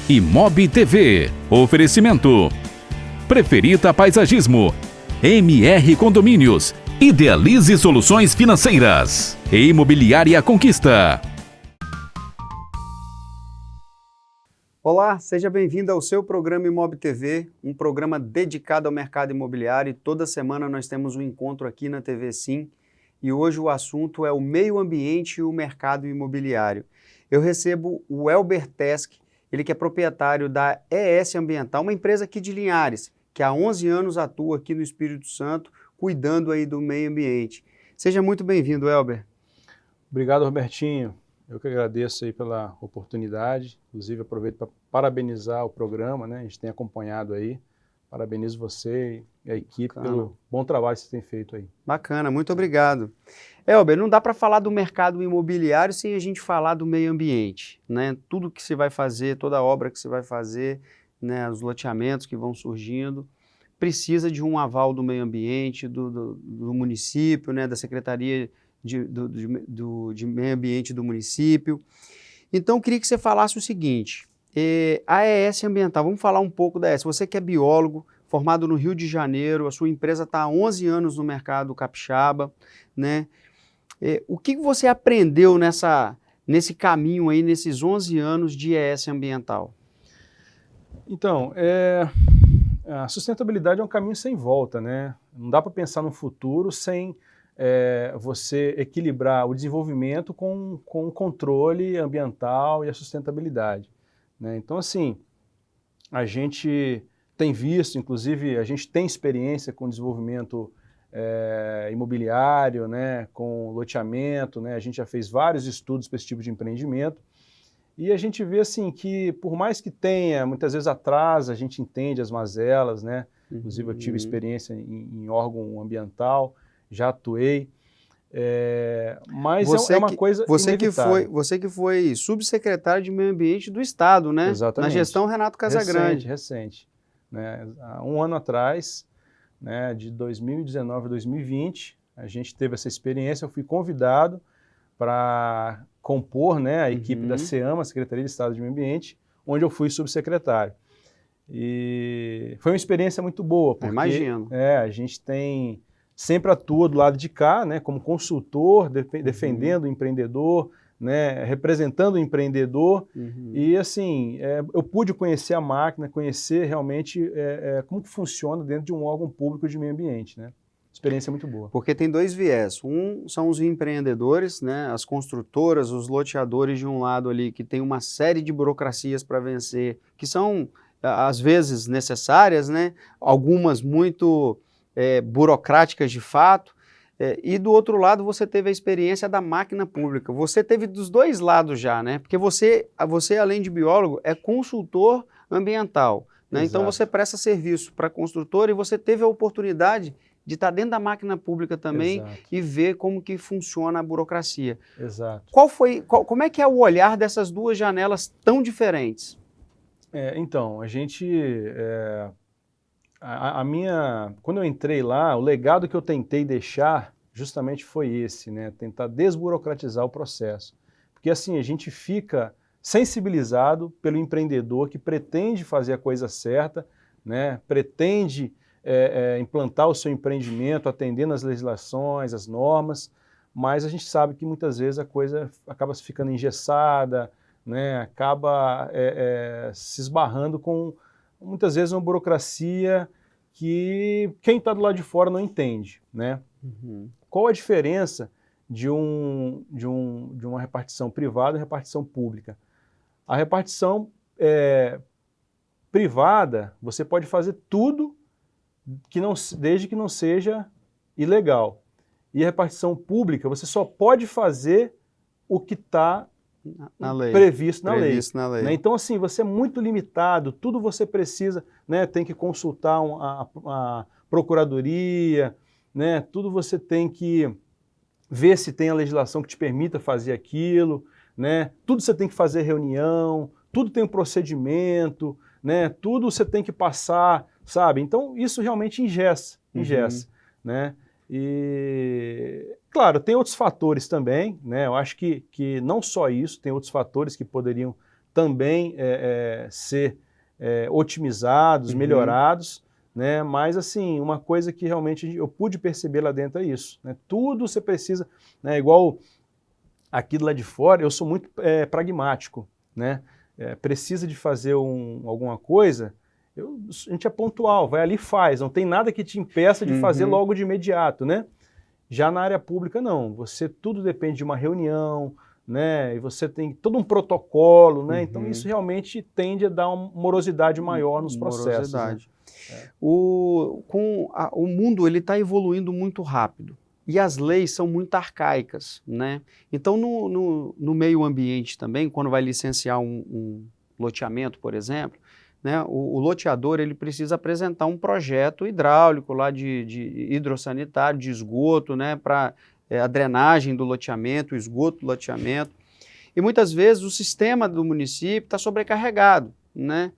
Imob TV. Oferecimento. Preferita Paisagismo. MR Condomínios. Idealize Soluções Financeiras. E Imobiliária Conquista. Olá, seja bem-vindo ao seu programa Imob TV, um programa dedicado ao mercado imobiliário. E toda semana nós temos um encontro aqui na TV Sim. E hoje o assunto é o meio ambiente e o mercado imobiliário. Eu recebo o Elber Teske, ele que é proprietário da ES Ambiental, uma empresa aqui de Linhares, que há 11 anos atua aqui no Espírito Santo, cuidando aí do meio ambiente. Seja muito bem-vindo, Elber. Obrigado, Robertinho. Eu que agradeço aí pela oportunidade. Inclusive, aproveito para parabenizar o programa, né? A gente tem acompanhado aí. Parabenizo você e a equipe pelo bom trabalho que você tem feito aí. Bacana, muito obrigado. Elber, não dá para falar do mercado imobiliário sem a gente falar do meio ambiente, né? Tudo que você vai fazer, toda obra que você vai fazer, né? Os loteamentos que vão surgindo, precisa de um aval do meio ambiente, do município, né? Da Secretaria de Meio Ambiente do município. Então, eu queria que você falasse o seguinte, a ES Ambiental, vamos falar um pouco da ES. Você que é biólogo, formado no Rio de Janeiro, a sua empresa está há 11 anos no mercado capixaba, né? O que você aprendeu nesse caminho aí, nesses 11 anos de ES Ambiental? Então, a sustentabilidade é um caminho sem volta, né? Não dá para pensar no futuro sem você equilibrar o desenvolvimento com o controle ambiental e a sustentabilidade, né? Então, assim, a gente tem visto, inclusive, a gente tem experiência com desenvolvimento imobiliário, né, com loteamento, né? A gente já fez vários estudos para esse tipo de empreendimento e a gente vê assim que, por mais que tenha, muitas vezes atrasa, a gente entende as mazelas, né? Inclusive eu tive experiência em órgão ambiental, já atuei, mas é uma coisa inevitável. Você que foi subsecretário de Meio Ambiente do Estado, né? Exatamente. Na gestão Renato Casagrande. Recente. Né? Há um ano atrás, né, de 2019 a 2020, a gente teve essa experiência, eu fui convidado para compor, né, a equipe da SEAMA, Secretaria de Estado de Meio Ambiente, onde eu fui subsecretário. E foi uma experiência muito boa, porque imagino. A gente sempre atua do lado de cá, né, como consultor, defendendo o empreendedor, né, representando o empreendedor, e assim, eu pude conhecer a máquina, conhecer realmente como que funciona dentro de um órgão público de meio ambiente, né? Experiência muito boa. Porque tem dois viés, um são os empreendedores, né, as construtoras, os loteadores de um lado ali, que tem uma série de burocracias para vencer, que são às vezes necessárias, né, algumas muito burocráticas de fato, e do outro lado você teve a experiência da máquina pública. Você teve dos dois lados já, né? Porque você além de biólogo, é consultor ambiental, né? Então você presta serviço para a construtora e você teve a oportunidade de estar dentro da máquina pública também. Exato. E ver como que funciona a burocracia. Exato. Como é que é o olhar dessas duas janelas tão diferentes? Então, quando eu entrei lá, o legado que eu tentei deixar justamente foi esse, né? Tentar desburocratizar o processo. Porque assim, a gente fica sensibilizado pelo empreendedor que pretende fazer a coisa certa, né? Pretende implantar o seu empreendimento, atendendo às legislações, às normas, mas a gente sabe que muitas vezes a coisa acaba ficando engessada, né? Acaba se esbarrando com muitas vezes uma burocracia que quem está do lado de fora não entende, né? Qual a diferença de uma repartição privada e repartição pública? A repartição privada, você pode fazer tudo desde que não seja ilegal. E a repartição pública, você só pode fazer o que está previsto na lei. Né? Então, assim, você é muito limitado, tudo você precisa, né, tem que consultar a procuradoria, né, tudo você tem que ver se tem a legislação que te permita fazer aquilo, né, tudo você tem que fazer reunião, tudo tem um procedimento, né, tudo você tem que passar, sabe? Então, isso realmente engessa, né? E, claro, tem outros fatores também, né? Eu acho que não só isso, tem outros fatores que poderiam também ser otimizados, melhorados, né? Mas assim, uma coisa que realmente eu pude perceber lá dentro é isso, né? Tudo você precisa, né? Igual aqui do lado de fora, eu sou muito pragmático, né? Precisa de fazer alguma coisa, a gente é pontual, vai ali e faz, não tem nada que te impeça de fazer logo de imediato, né? Já na área pública não, tudo depende de uma reunião, né? E você tem todo um protocolo, né? Então isso realmente tende a dar uma morosidade maior nos processos. Né? O mundo ele está evoluindo muito rápido e as leis são muito arcaicas, né? Então no meio ambiente também, quando vai licenciar um loteamento, por exemplo, né? O loteador ele precisa apresentar um projeto hidráulico lá de hidrossanitário, de esgoto, né? Para a drenagem do loteamento, o esgoto do loteamento. E muitas vezes o sistema do município está sobrecarregado, né?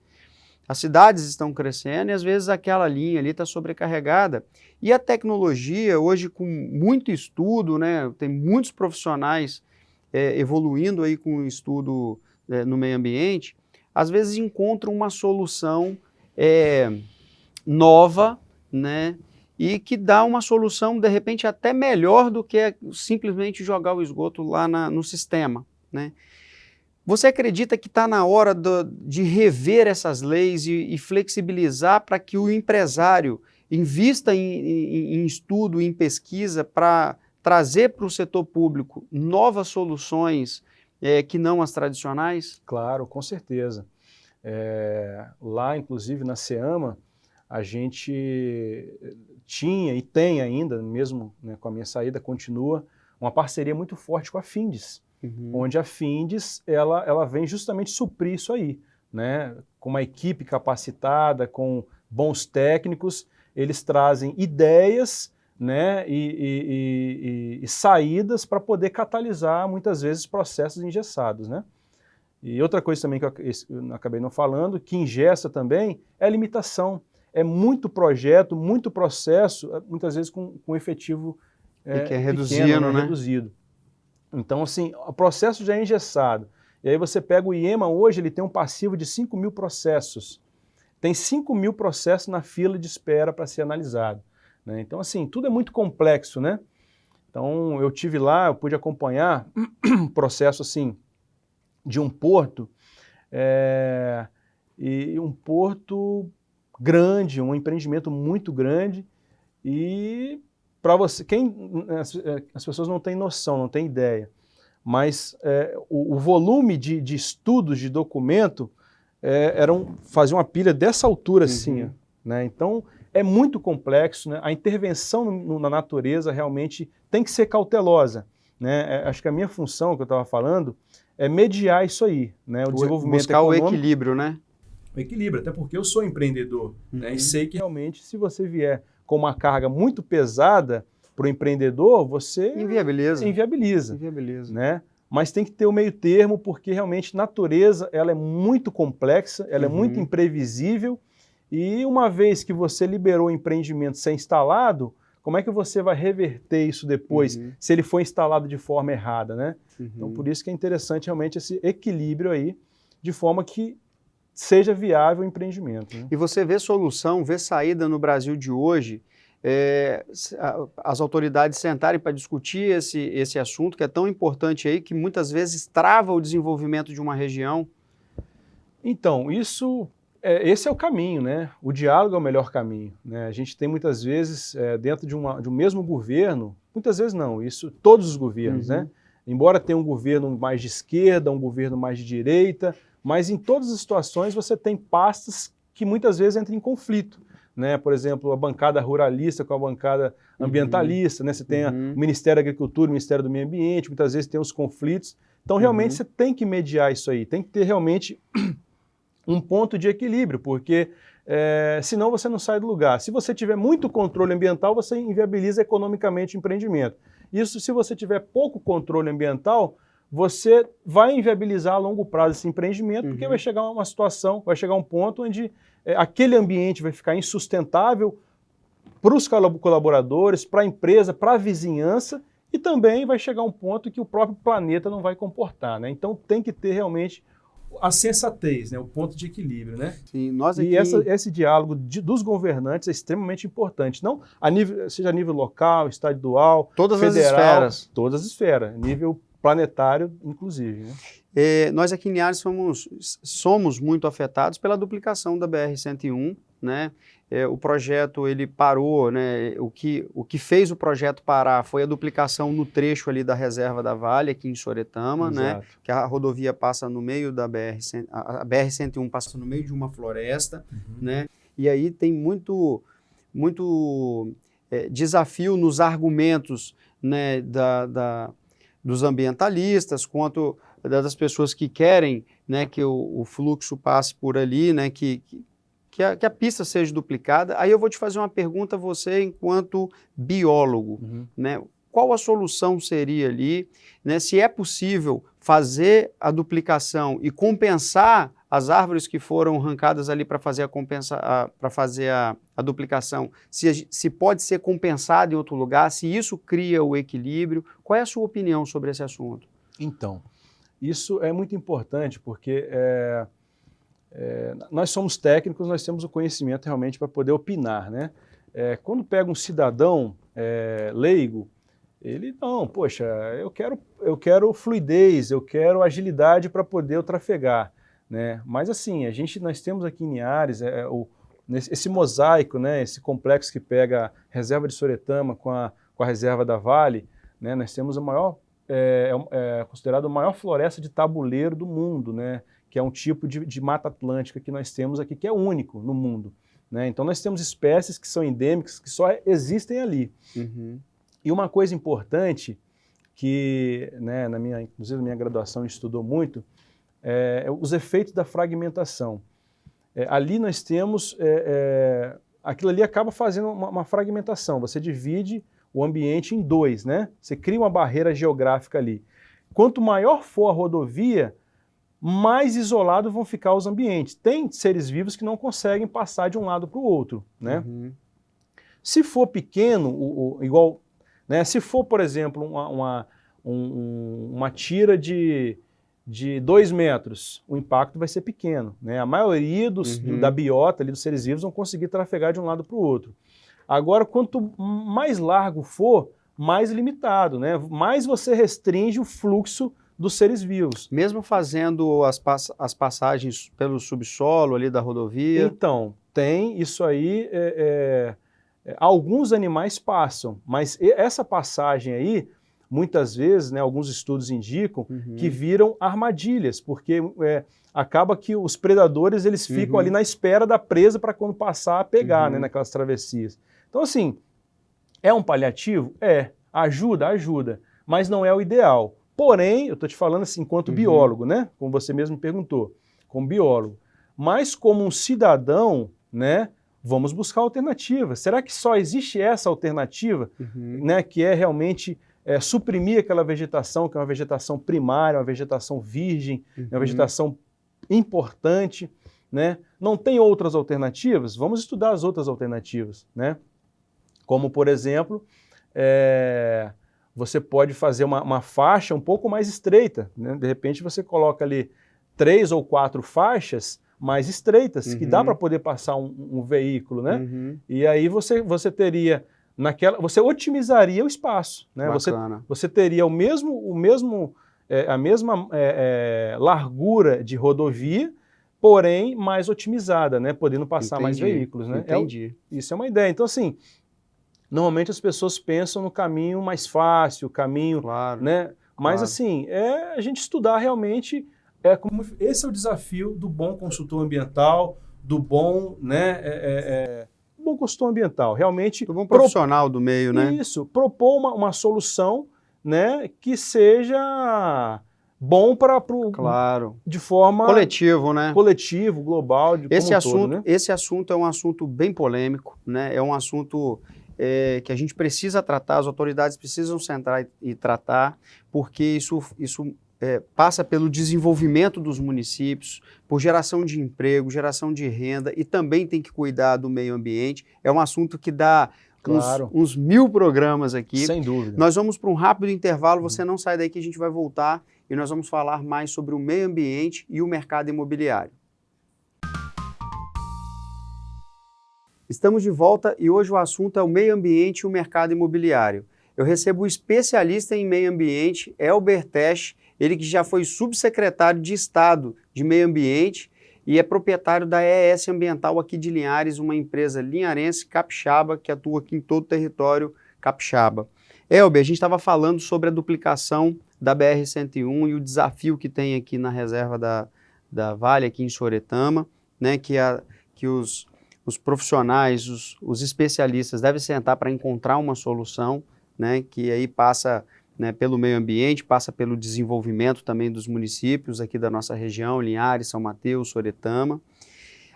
As cidades estão crescendo e às vezes aquela linha ali está sobrecarregada. E a tecnologia, hoje com muito estudo, né? Tem muitos profissionais evoluindo aí com o estudo no meio ambiente, às vezes encontram uma solução nova, né? E que dá uma solução, de repente, até melhor do que simplesmente jogar o esgoto lá no sistema, né? Você acredita que está na hora de rever essas leis e flexibilizar para que o empresário invista em estudo, em pesquisa, para trazer para o setor público novas soluções que não as tradicionais? Claro, com certeza. Lá, inclusive, na SEAMA, a gente tinha e tem ainda, mesmo né, com a minha saída, continua uma parceria muito forte com a Findes, onde a Findes ela vem justamente suprir isso aí, né? Com uma equipe capacitada, com bons técnicos, eles trazem ideias, né, e saídas para poder catalisar muitas vezes processos engessados, né? E outra coisa também que eu acabei não falando, que engessa também, é a limitação. É muito projeto, muito processo, muitas vezes com efetivo pequeno, né? Reduzido. Então, assim, o processo já é engessado. E aí você pega o IEMA hoje, ele tem um passivo de 5.000 processos. Tem 5.000 processos na fila de espera para ser analisado. Né? Então, assim, tudo é muito complexo, né? Então, eu tive lá, eu pude acompanhar um processo, assim, de um porto, e um porto grande, um empreendimento muito grande, e para você, as pessoas não têm noção, não têm ideia, mas o volume de estudos, de documento, fazia uma pilha dessa altura assim, né? Então é muito complexo, né? A intervenção na natureza realmente tem que ser cautelosa, né? Acho que a minha função, que eu estava falando, é mediar isso aí, né? O desenvolvimento buscar econômico, o equilíbrio, né? O equilíbrio, até porque eu sou empreendedor, né? E sei que realmente se você vier com uma carga muito pesada para o empreendedor, você inviabiliza, né? Mas tem que ter o meio termo, porque realmente a natureza ela é muito complexa, ela é muito imprevisível, e uma vez que você liberou o empreendimento ser instalado, como é que você vai reverter isso depois, se ele for instalado de forma errada, né? Então, por isso que é interessante realmente esse equilíbrio aí, de forma que seja viável o empreendimento. Né? E você vê solução, vê saída no Brasil de hoje, as autoridades sentarem para discutir esse assunto, que é tão importante aí, que muitas vezes trava o desenvolvimento de uma região? Então, esse é o caminho, né? O diálogo é o melhor caminho. Né? A gente tem muitas vezes, dentro de um mesmo governo, muitas vezes não, isso todos os governos, né? Embora tenha um governo mais de esquerda, um governo mais de direita, mas em todas as situações você tem pastas que muitas vezes entram em conflito. Né? Por exemplo, a bancada ruralista com a bancada ambientalista, né? Você tem o Ministério da Agricultura, o Ministério do Meio Ambiente, muitas vezes tem os conflitos. Então, realmente, você tem que mediar isso aí, tem que ter realmente um ponto de equilíbrio, porque senão você não sai do lugar. Se você tiver muito controle ambiental, você inviabiliza economicamente o empreendimento. Isso, se você tiver pouco controle ambiental, você vai inviabilizar a longo prazo esse empreendimento, porque vai chegar uma situação, vai chegar um ponto onde aquele ambiente vai ficar insustentável para os colaboradores, para a empresa, para a vizinhança, e também vai chegar um ponto que o próprio planeta não vai comportar. Né? Então tem que ter realmente a sensatez, né? O ponto de equilíbrio, né? Sim, nós aqui... E esse diálogo dos governantes é extremamente importante, não seja a nível local, estadual, todas federal, as esferas. Todas as esferas, nível planetário, inclusive. Né? Nós aqui em Linhares somos muito afetados pela duplicação da BR-101, né? O projeto ele parou, né? O que fez o projeto parar foi a duplicação no trecho ali da reserva da Vale, aqui em Soretama, né? Que a rodovia passa no meio da a BR-101 passa no meio de uma floresta, né? E aí tem muito desafio nos argumentos, né? Dos ambientalistas, quanto das pessoas que querem, né? Que o fluxo passe por ali, né? Que a pista seja duplicada. Aí eu vou te fazer uma pergunta a você enquanto biólogo, né? Qual a solução seria ali, né? Se é possível fazer a duplicação e compensar as árvores que foram arrancadas ali para fazer a duplicação, se pode ser compensado em outro lugar, se isso cria o equilíbrio. Qual é a sua opinião sobre esse assunto? Então, isso é muito importante porque nós somos técnicos, nós temos o conhecimento realmente para poder opinar, né? Quando pega um cidadão leigo, ele, não, poxa, eu quero fluidez, eu quero agilidade para poder eu trafegar, né? Mas assim, nós temos aqui em Linhares esse mosaico, né? Esse complexo que pega a reserva de Soretama com a reserva da Vale, né? Nós temos a maior, considerado a maior floresta de tabuleiro do mundo, né? Que é um tipo de mata atlântica que nós temos aqui, que é único no mundo, né? Então nós temos espécies que são endêmicas, que só existem ali. E uma coisa importante que, né, inclusive na minha graduação estudou muito, os efeitos da fragmentação. Ali nós temos, aquilo ali acaba fazendo uma fragmentação, você divide o ambiente em dois, né? Você cria uma barreira geográfica ali. Quanto maior for a rodovia, mais isolados vão ficar os ambientes. Tem seres vivos que não conseguem passar de um lado para o outro, né? Se for pequeno, igual, né? Se for, por exemplo, uma tira de 2 metros, o impacto vai ser pequeno, né? A maioria da biota ali, dos seres vivos vão conseguir trafegar de um lado para o outro. Agora, quanto mais largo for, mais limitado, né? Mais você restringe o fluxo dos seres vivos. Mesmo fazendo as passagens pelo subsolo ali da rodovia? Então, tem isso aí, alguns animais passam, mas essa passagem aí, muitas vezes, né, alguns estudos indicam que viram armadilhas, porque acaba que os predadores eles ficam ali na espera da presa para quando passar a pegar, né, naquelas travessias. Então, assim, é um paliativo? Ajuda, mas não é o ideal. Porém, eu estou te falando assim, enquanto biólogo, né? Como você mesmo me perguntou, como biólogo. Mas como um cidadão, né? Vamos buscar alternativas. Será que só existe essa alternativa, né? Que é realmente suprimir aquela vegetação, que é uma vegetação primária, uma vegetação virgem, uma vegetação importante, né? Não tem outras alternativas? Vamos estudar as outras alternativas, né? Como, por exemplo, você pode fazer uma faixa um pouco mais estreita, né? De repente você coloca ali 3 ou 4 faixas mais estreitas, que dá para poder passar um veículo, né? E aí você teria você otimizaria o espaço, né? Você teria a mesma largura de rodovia, porém mais otimizada, né? Podendo passar mais veículos, né? Entendi. Isso é uma ideia. Então, assim, normalmente as pessoas pensam no caminho mais fácil, o caminho, né? Mas assim, a gente estudar realmente, esse é o desafio do bom consultor ambiental, do bom, né, bom consultor ambiental, realmente... Do bom profissional do meio, né? Isso, propor uma solução, né, que seja bom para de forma... Coletivo, né? Coletivo, global, Esse assunto é um assunto bem polêmico, né? É um assunto... que a gente precisa tratar, as autoridades precisam sentar e tratar, porque isso passa pelo desenvolvimento dos municípios, por geração de emprego, geração de renda, e também tem que cuidar do meio ambiente. É um assunto que dá uns 1000 programas aqui. Sem dúvida. Nós vamos para um rápido intervalo, você não sai daí que a gente vai voltar e nós vamos falar mais sobre o meio ambiente e o mercado imobiliário. Estamos de volta e hoje o assunto é o meio ambiente e o mercado imobiliário. Eu recebo o especialista em meio ambiente, Elber Tesch, ele que já foi subsecretário de Estado de Meio Ambiente e é proprietário da ES Ambiental aqui de Linhares, uma empresa linharense capixaba que atua aqui em todo o território capixaba. Elber, a gente estava falando sobre a duplicação da BR-101 e o desafio que tem aqui na reserva da Vale, aqui em Soretama, né, que os profissionais, os especialistas devem sentar para encontrar uma solução, né, que aí passa, né, pelo meio ambiente, passa pelo desenvolvimento também dos municípios aqui da nossa região, Linhares, São Mateus, Soretama.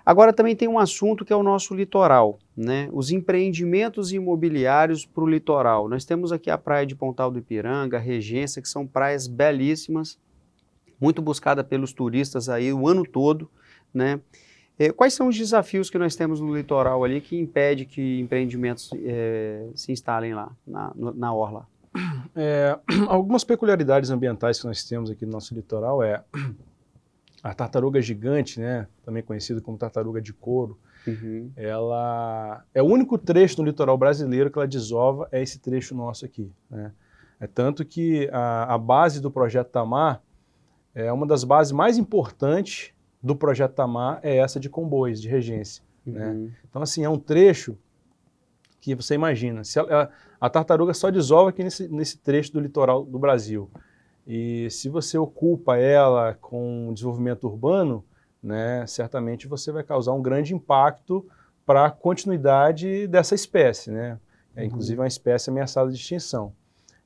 Agora também tem um assunto que é o nosso litoral, né, os empreendimentos imobiliários para o litoral. Nós temos aqui a praia de Pontal do Ipiranga, a Regência, que são praias belíssimas, muito buscada pelos turistas aí o ano todo, né. Quais são os desafios que nós temos no litoral ali que impede que empreendimentos se instalem lá, na orla? Algumas peculiaridades ambientais que nós temos aqui no nosso litoral a tartaruga gigante, né, também conhecida como tartaruga de couro, ela é o único trecho no litoral brasileiro que ela desova, é esse trecho nosso aqui, né? É tanto que a base do Projeto Tamar é uma das bases mais importantes do Projeto Tamar, é essa de Comboios, de Regência, né? Então, assim, é um trecho que você imagina, a tartaruga só desova aqui nesse trecho do litoral do Brasil. E se você ocupa ela com desenvolvimento urbano, né, certamente você vai causar um grande impacto para a continuidade dessa espécie, né? Inclusive uma espécie ameaçada de extinção.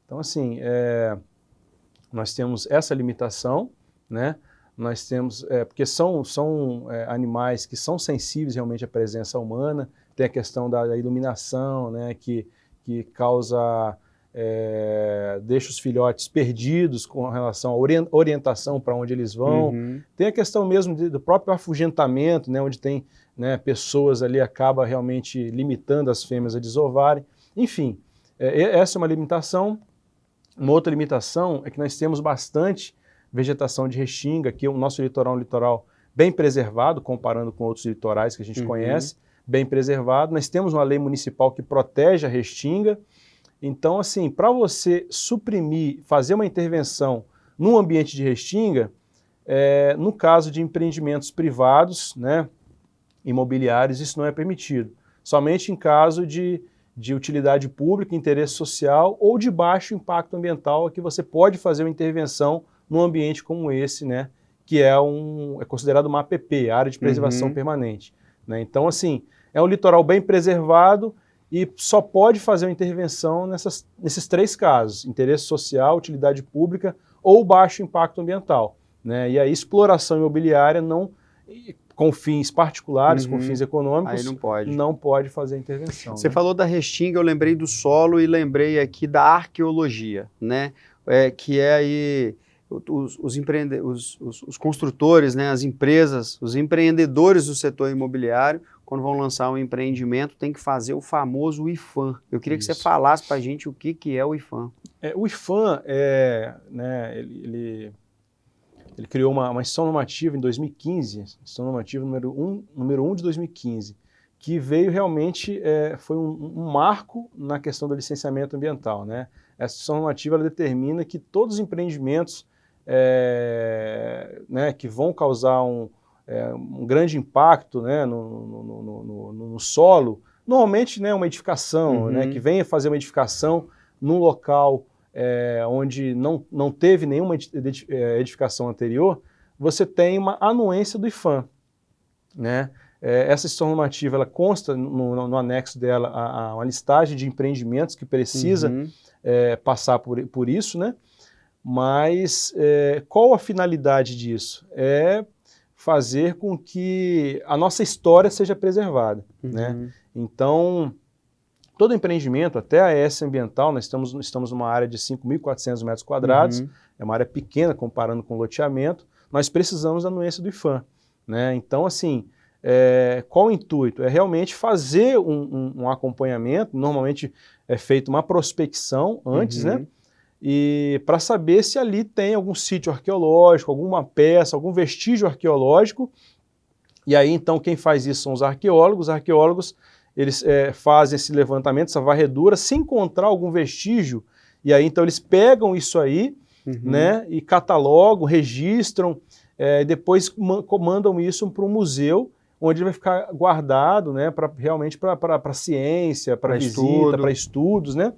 Então, assim, nós temos essa limitação, né? Nós temos, porque são animais que são sensíveis realmente à presença humana, tem a questão da iluminação, né, que causa, deixa os filhotes perdidos com relação à orientação para onde eles vão. Tem a questão mesmo do próprio afugentamento, né, onde tem, né, pessoas ali, acaba realmente limitando as fêmeas a desovarem. Enfim, essa é uma limitação. Uma outra limitação é que nós temos bastante vegetação de restinga, que o nosso litoral é um litoral bem preservado, comparando com outros litorais que a gente conhece, bem preservado. Nós temos uma lei municipal que protege a restinga. Então, assim, para você suprimir, fazer uma intervenção num ambiente de restinga, no caso de empreendimentos privados, né, imobiliários, isso não é permitido. Somente em caso de utilidade pública, interesse social ou de baixo impacto ambiental, é que você pode fazer uma intervenção num ambiente como esse, né, que é considerado uma APP, Área de Preservação Permanente, né? Então, assim, é um litoral bem preservado e só pode fazer uma intervenção nesses três casos: interesse social, utilidade pública ou baixo impacto ambiental, né? E a exploração imobiliária com fins particulares, com fins econômicos, aí não pode fazer intervenção. Você falou da restinga, eu lembrei do solo e lembrei aqui da arqueologia, né? Que é aí os construtores, né, as empresas, os empreendedores do setor imobiliário, quando vão lançar um empreendimento, tem que fazer o famoso IFAM. Eu queria que você falasse para a gente o que é o IFAM. O IFAM, né, ele criou uma instituição normativa em 2015, instituição normativa número 1 de 2015, que veio realmente, foi um marco na questão do licenciamento ambiental, né? Essa instituição normativa ela determina que todos os empreendimentos né, que vão causar um grande impacto, né, no solo, normalmente, né, uma edificação, né, que venha fazer uma edificação num local onde não teve nenhuma edificação anterior, você tem uma anuência do IFAM, né? Essa instituição normativa ela consta no anexo dela a uma listagem de empreendimentos que precisa passar por isso, né? Mas qual a finalidade disso? É fazer com que a nossa história seja preservada, né? Então, todo empreendimento, até a ES Ambiental, nós estamos numa área de 5.400 metros quadrados, é uma área pequena comparando com o loteamento, nós precisamos da anuência do IFAM, né? Então, assim, qual o intuito? É realmente fazer um acompanhamento, normalmente é feita uma prospecção antes, né? e para saber se ali tem algum sítio arqueológico, alguma peça, algum vestígio arqueológico. E aí, então, quem faz isso são os arqueólogos. Os arqueólogos, eles fazem esse levantamento, essa varredura, se encontrar algum vestígio, e aí, então, eles pegam isso aí, né, e catalogam, registram, depois mandam isso para um museu, onde ele vai ficar guardado, né, realmente para ciência, para visita, para estudos, né?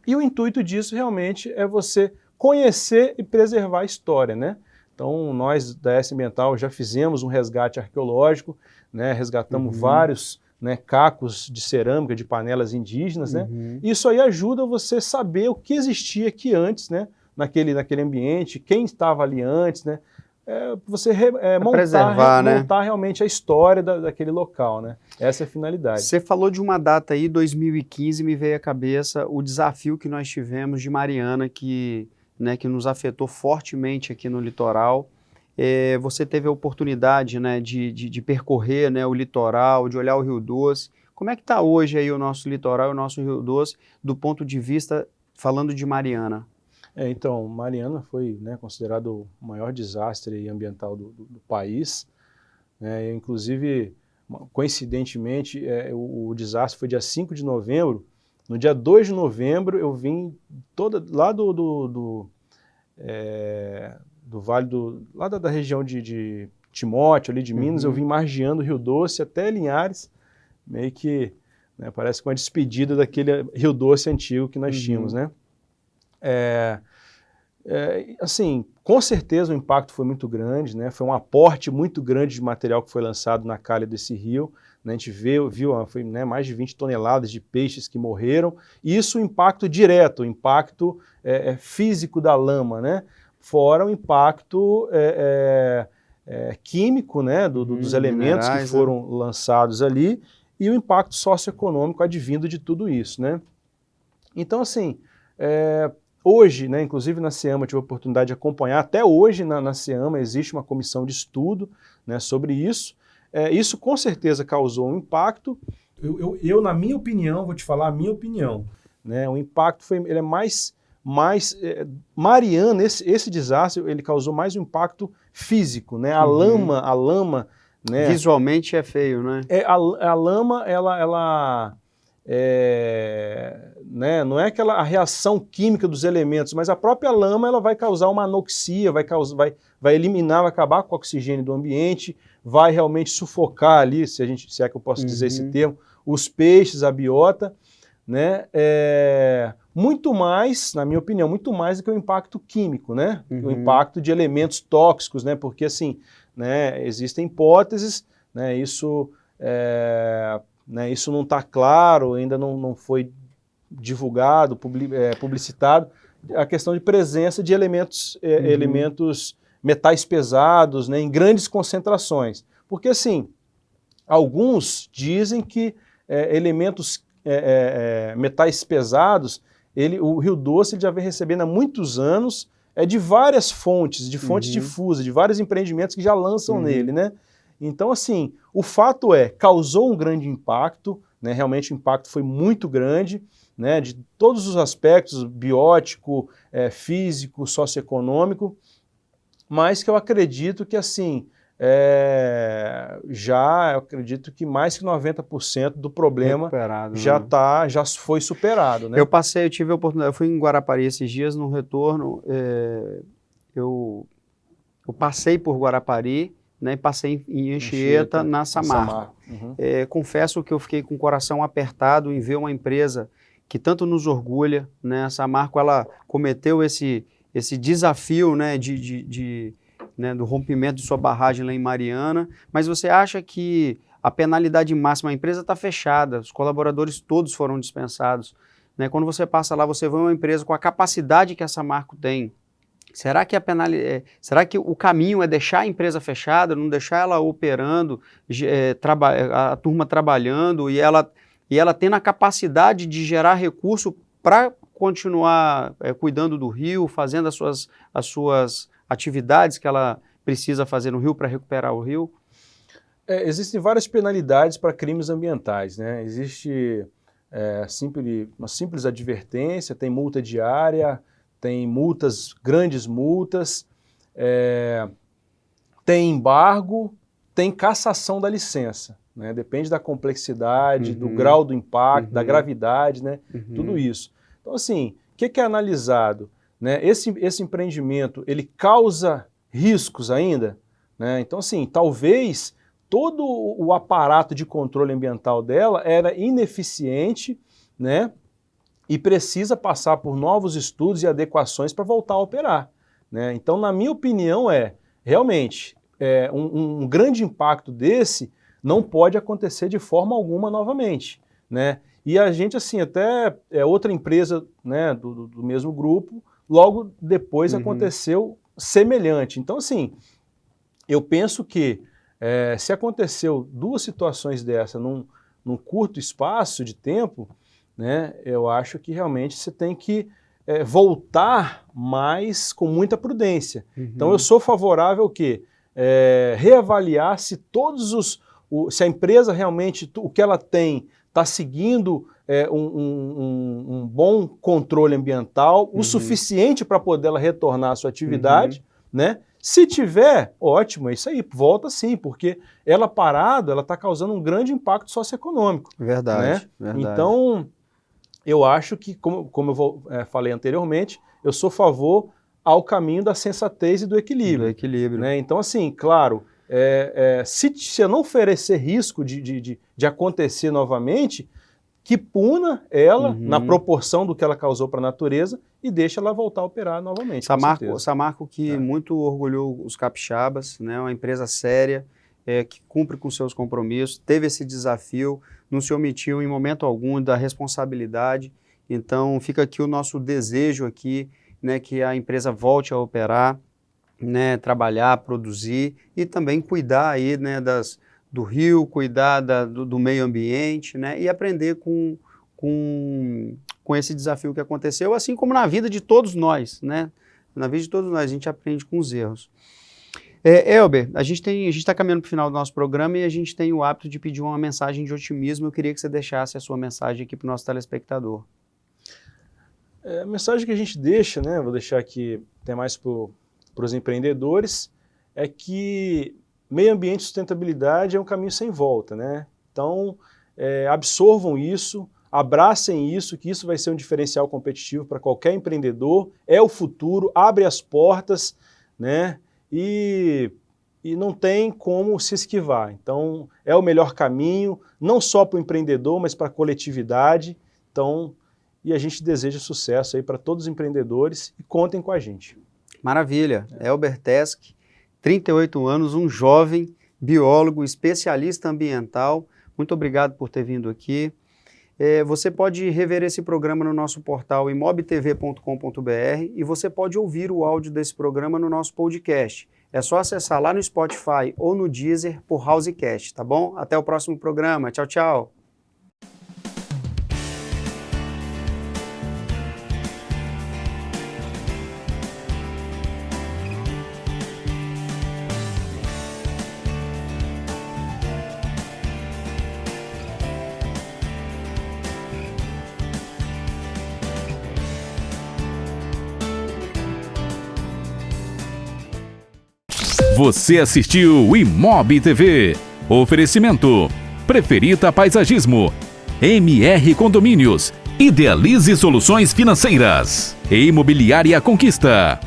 E o intuito disso realmente é você conhecer e preservar a história, né? Então, nós da S Ambiental já fizemos um resgate arqueológico, né? Resgatamos vários, né, cacos de cerâmica, de panelas indígenas, né? Isso aí ajuda você a saber o que existia aqui antes, né? Naquele ambiente, quem estava ali antes, né? Você montar realmente a história daquele local, né? Essa é a finalidade. Você falou de uma data aí, 2015, me veio à cabeça o desafio que nós tivemos de Mariana, que nos afetou fortemente aqui no litoral. Você teve a oportunidade, né, de percorrer, né, o litoral, de olhar o Rio Doce. Como é que está hoje aí o nosso litoral e o nosso Rio Doce, do ponto de vista, falando de Mariana? Então, Mariana foi, né, considerado o maior desastre ambiental do país. Inclusive, coincidentemente, o desastre foi dia 5 de novembro. No dia 2 de novembro, eu vim lá do vale lá da região de Timóteo, ali de Minas, eu vim margeando o Rio Doce até Linhares, meio que, né, parece que uma despedida daquele Rio Doce antigo que nós tínhamos, né? Assim, com certeza o impacto foi muito grande, né? Foi um aporte muito grande de material que foi lançado na calha desse rio, né? A gente viu foi, né, mais de 20 toneladas de peixes que morreram, e isso o impacto direto, o impacto físico da lama, né? Fora o impacto químico, né, dos elementos que foram lançados ali, e o impacto socioeconômico advindo de tudo isso, né? Então, assim, hoje, né, inclusive na SEAMA, eu tive a oportunidade de acompanhar, até hoje na SEAMA existe uma comissão de estudo, né, sobre isso. Isso com certeza causou um impacto. Eu, na minha opinião, vou te falar a minha opinião, né, o impacto ele é mais Mariana, esse desastre, ele causou mais um impacto físico, né? A lama, né? Visualmente é feio, né? A lama, né, não é a reação química dos elementos, mas a própria lama ela vai causar uma anoxia, vai eliminar, vai acabar com o oxigênio do ambiente, vai realmente sufocar ali, se é que eu posso dizer esse termo, os peixes, a biota, né? Muito mais, na minha opinião, muito mais do que o impacto químico, né? O impacto de elementos tóxicos, né? Porque assim, né, existem hipóteses, né? Isso não está claro, ainda não foi divulgado, publicitado, a questão de presença de elementos metais pesados, né, em grandes concentrações. Porque assim, alguns dizem que elementos metais pesados, o Rio Doce já vem recebendo há muitos anos de várias fontes, difusas, de vários empreendimentos que já lançam nele, né? Então, assim, o fato causou um grande impacto, né? Realmente o impacto foi muito grande, né? De todos os aspectos, biótico, físico, socioeconômico, mas que eu acredito que, assim, eu acredito que mais que 90% do problema já foi superado, né? Eu tive a oportunidade, eu fui em Guarapari esses dias, no retorno, eu passei por Guarapari, né, e passei em Anchieta, na Samarco. Confesso que eu fiquei com o coração apertado em ver uma empresa que tanto nos orgulha, né? A Samarco, ela cometeu esse desafio, né, né, do rompimento de sua barragem lá em Mariana, mas você acha que a penalidade máxima, a empresa está fechada, os colaboradores todos foram dispensados, né? Quando você passa lá, você vê uma empresa com a capacidade que a Samarco tem. Será que o caminho é deixar a empresa fechada, não deixar ela operando, a turma trabalhando e ela tendo a capacidade de gerar recurso para continuar cuidando do rio, fazendo as suas atividades que ela precisa fazer no rio para recuperar o rio? Existem várias penalidades para crimes ambientais, né? Existe uma simples advertência, tem multa diária, tem multas, grandes multas, tem embargo, tem cassação da licença, né? Depende da complexidade, do grau do impacto, da gravidade, né? Tudo isso. Então, assim, o que é analisado? Né? Esse empreendimento, ele causa riscos ainda? Né? Então, assim, talvez todo o aparato de controle ambiental dela era ineficiente, né? E precisa passar por novos estudos e adequações para voltar a operar. Né? Então, na minha opinião, realmente, um grande impacto desse não pode acontecer de forma alguma novamente. Né? E a gente, assim, até outra empresa, né, do mesmo grupo, logo depois aconteceu semelhante. Então, assim, eu penso que se aconteceu duas situações dessa num curto espaço de tempo, né, eu acho que realmente você tem que voltar mais com muita prudência. Então, eu sou favorável ao quê? Reavaliar se se a empresa realmente, o que ela tem, está seguindo um bom controle ambiental, o suficiente para poder ela retornar à sua atividade, né? Se tiver, ótimo, é isso aí, volta sim, porque ela parada, ela está causando um grande impacto socioeconômico. Verdade, né? verdade. Então, eu acho que, como eu falei anteriormente, eu sou a favor ao caminho da sensatez e do equilíbrio. Do equilíbrio. Né? Então, assim, claro, se eu não oferecer risco de acontecer novamente, que puna ela na proporção do que ela causou para a natureza e deixa ela voltar a operar novamente. Samarco que muito orgulhou os capixabas, né? Uma empresa séria, que cumpre com seus compromissos, teve esse desafio, não se omitiu em momento algum da responsabilidade. Então fica aqui o nosso desejo aqui, né, que a empresa volte a operar, né, trabalhar, produzir e também cuidar aí, né, do rio, cuidar do meio ambiente, né, e aprender com esse desafio que aconteceu, assim como na vida de todos nós, né? Na vida de todos nós, a gente aprende com os erros. Elber, a gente está caminhando para o final do nosso programa e a gente tem o hábito de pedir uma mensagem de otimismo. Eu queria que você deixasse a sua mensagem aqui para o nosso telespectador. A mensagem que a gente deixa, né, vou deixar aqui até mais para os empreendedores, é que meio ambiente e sustentabilidade é um caminho sem volta, né? Então, absorvam isso, abracem isso, que isso vai ser um diferencial competitivo para qualquer empreendedor, é o futuro, abre as portas, né? E não tem como se esquivar. Então, é o melhor caminho, não só para o empreendedor, mas para a coletividade. Então, e a gente deseja sucesso aí para todos os empreendedores e contem com a gente. Maravilha. Elber Teske, 38 anos, um jovem biólogo, especialista ambiental. Muito obrigado por ter vindo aqui. Você pode rever esse programa no nosso portal imobtv.com.br e você pode ouvir o áudio desse programa no nosso podcast. É só acessar lá no Spotify ou no Deezer por Housecast, tá bom? Até o próximo programa. Tchau, tchau. Você assistiu o Imob TV. Oferecimento: Preferita Paisagismo, MR Condomínios, Idealize Soluções Financeiras e Imobiliária Conquista.